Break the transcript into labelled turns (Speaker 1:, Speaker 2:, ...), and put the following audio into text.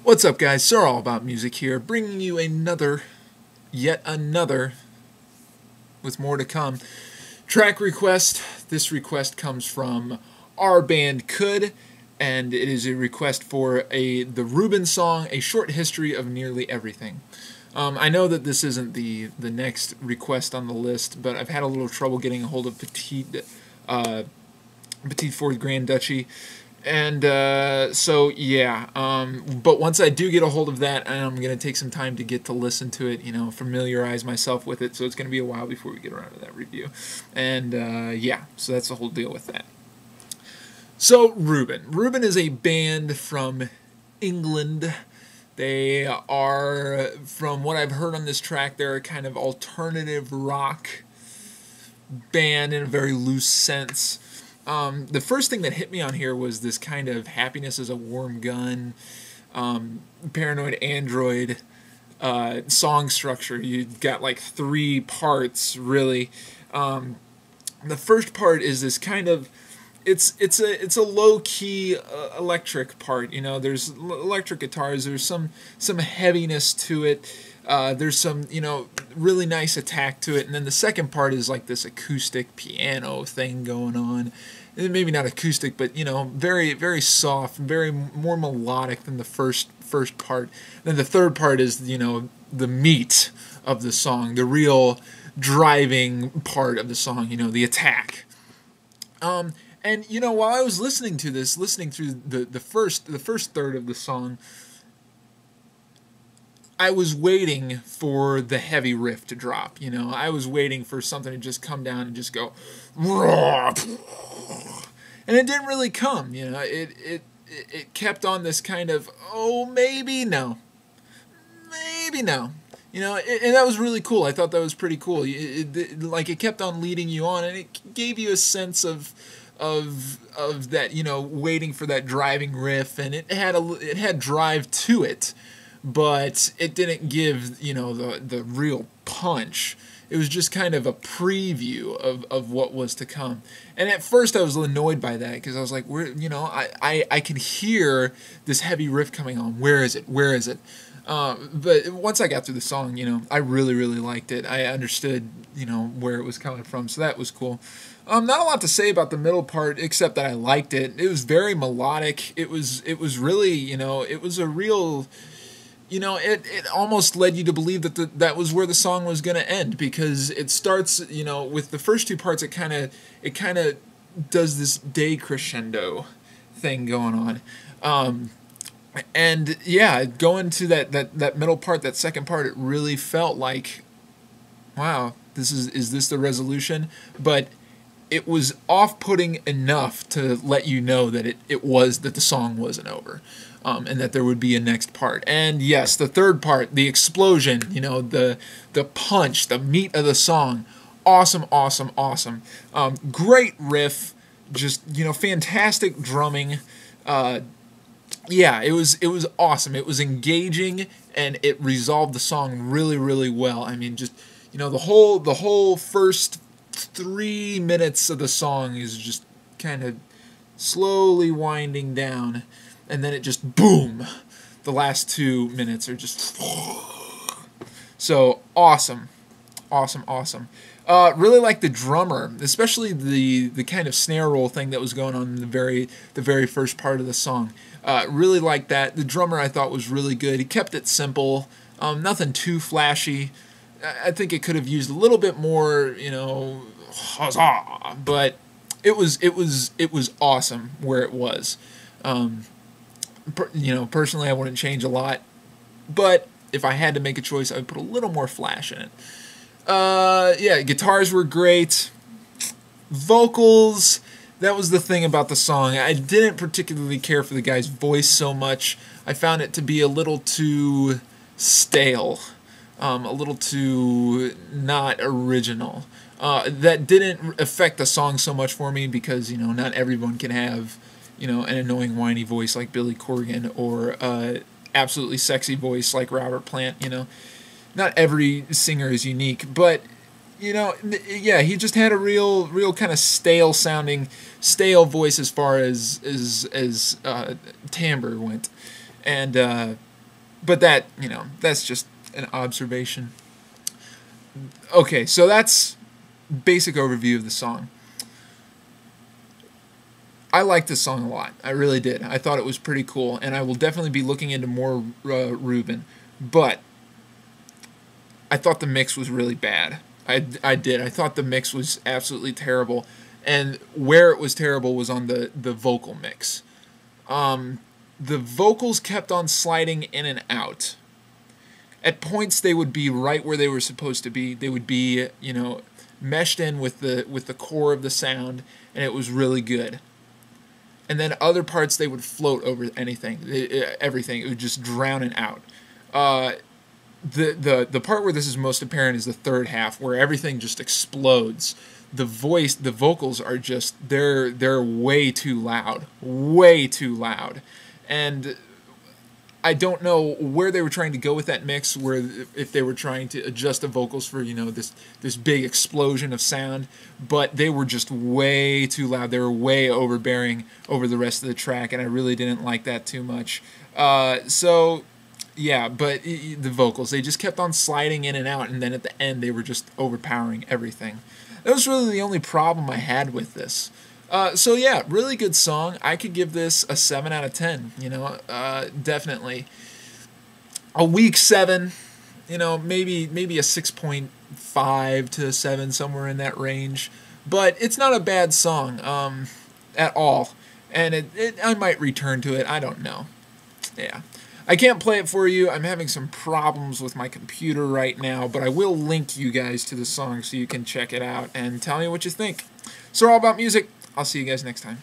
Speaker 1: What's up, guys? SirAllAboutMusic here, bringing you yet another, with more to come, track request. This request comes from OurBandCould, and it is a request for the Reuben song, A Short History of Nearly Everything. I know that this isn't the next request on the list, but I've had a little trouble getting a hold of Petite Fourth Grand Duchy. And so yeah, but once I do get a hold of that, I'm going to take some time to get to listen to it, familiarize myself with it, so it's going to be a while before we get around to that review. And yeah, so that's the whole deal with that. So Reuben is a band from England. They are, from what I've heard on this track, they're a kind of alternative rock band in a very loose sense. The first thing that hit me on here was this kind of happiness is a warm gun, paranoid android song structure. You've got like three parts, really. The first part is this kind of, it's a low-key electric part. There's electric guitars, there's some heaviness to it. There's some, really nice attack to it, and then the second part is like this acoustic piano thing going on. And maybe not acoustic, but very, very soft, very more melodic than the first part. Then the third part is the meat of the song, the real driving part of the song, the attack. And while I was listening through the first third of the song, I was waiting for the heavy riff to drop. I was waiting for something to just come down and just go, and it didn't really come. It kept on this kind of, oh, maybe no, and that was really cool. I thought that was pretty cool. It kept on leading you on, and it gave you a sense of that, waiting for that driving riff, and it had drive to it. But it didn't give, the real punch. It was just kind of a preview of what was to come. And at first I was annoyed by that, because I was like, I can hear this heavy riff coming on. Where is it? Where is it? But once I got through the song, I really, really liked it. I understood, where it was coming from, so that was cool. Not a lot to say about the middle part, except that I liked it. It was very melodic. It was really, it was a real... it almost led you to believe that that was where the song was going to end, because it starts, with the first two parts, it kind of does this decrescendo thing going on. And yeah, going to that middle part, that second part, it really felt like, wow, is this the resolution? But it was off-putting enough to let you know that that the song wasn't over. And that there would be a next part. And yes, the third part, the explosion, the punch, the meat of the song, awesome, awesome, awesome. Great riff, just, fantastic drumming. Yeah, it was awesome. It was engaging, and it resolved the song really, really well. I mean, just, the whole first 3 minutes of the song is just kind of slowly winding down. And then it just, boom, the last 2 minutes are just, so awesome, awesome, awesome. Really like the drummer, especially the kind of snare roll thing that was going on in the very first part of the song. Really like that. The drummer, I thought, was really good. He kept it simple, nothing too flashy. I think it could have used a little bit more, huzzah, but it was awesome where it was. Personally, I wouldn't change a lot, but if I had to make a choice, I would put a little more flash in it. Yeah, guitars were great. Vocals, that was the thing about the song. I didn't particularly care for the guy's voice so much. I found it to be a little too stale, a little too not original. That didn't affect the song so much for me, because, not everyone can have an annoying whiny voice like Billy Corgan, or absolutely sexy voice like Robert Plant. Not every singer is unique, but yeah, he just had a real kind of stale voice as far as timbre went, and But that, that's just an observation. Okay, so that's basic overview of the song. I liked this song a lot. I really did. I thought it was pretty cool, and I will definitely be looking into more Reuben. But I thought the mix was really bad. I did. I thought the mix was absolutely terrible, and where it was terrible was on the vocal mix. The vocals kept on sliding in and out. At points, they would be right where they were supposed to be. They would be, meshed in with the core of the sound, and it was really good. And then other parts, they would float over anything, everything. It would just drown it out. The part where this is most apparent is the third half, where everything just explodes. The vocals are just they're way too loud, and I don't know where they were trying to go with that mix, where if they were trying to adjust the vocals for this big explosion of sound, but they were just way too loud. They were way overbearing over the rest of the track, and I really didn't like that too much. So yeah, but the vocals, they just kept on sliding in and out, and then at the end they were just overpowering everything. That was really the only problem I had with this. So yeah, really good song. I could give this a 7 out of 10, definitely. A weak 7, maybe a 6.5 to 7, somewhere in that range. But it's not a bad song at all. And I might return to it, I don't know. Yeah. I can't play it for you. I'm having some problems with my computer right now, but I will link you guys to the song so you can check it out and tell me what you think. SirAllAboutMusic. I'll see you guys next time.